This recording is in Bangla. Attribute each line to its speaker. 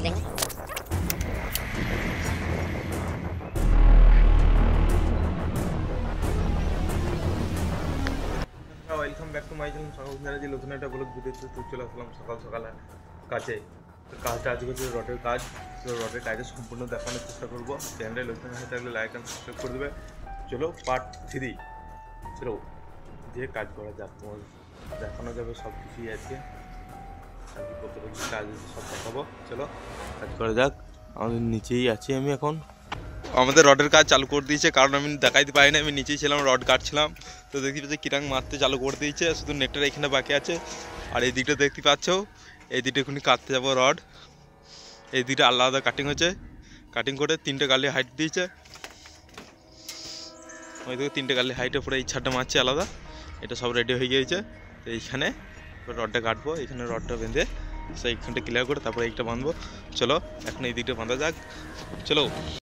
Speaker 1: लेंगे।
Speaker 2: Welcome back to my channel সকাল যে নতুন একটা ব্লগ ভিডিওতে তো চলে আসলাম সকাল সকাল কাছে। তো কাজটা আজকে হচ্ছে রডের কাজ। তো রডের কাজটা সম্পূর্ণ দেখানোর চেষ্টা করবো। চ্যানেলে নতুন হয়ে থাকলে লাইক অ্যান্ড সাবস্ক্রাইব করে দেবে। চলো পার্ট 3 চলো যে কাজ করা যাক, তোমার দেখানো যাবে সব কিছুই আছে। আজকে কতটা কি কাজ আছে সব দেখাবো। চলো কাজ করা যাক। আমাদের নিচেই আছি আমি এখন। আমাদের রডের কাজ চালু করে দিয়েছে, কারণ আমি দেখাইতে পারি না, আমি নিচেই ছিলাম, রড কাটছিলাম। তো দেখতে পাচ্ছি কিরাং মারতে চালু করে দিয়েছে, শুধু নেটটা এখানে বাকি আছে। আর এই দিকটা দেখতে পাচ্ছ, এই দিকটা এখনই কাটতে যাবো রড। এই দিকটা আলাদা কাটিং হচ্ছে, কাটিং করে 3টে গালি হাইট দিয়েছে। ওই দিকে 3টে গালি হাইটে পরে এই ছাড়টা মারছে আলাদা। এটা সব রেডি হয়ে গিয়েছে। তো এইখানে রডটা কাটবো, এইখানে রডটা বেঁধে সেইখানটা ক্লিয়ার করে তারপরে এইটা বাঁধবো। চলো এখন এই দিকটা বাঁধা যাক, চলো।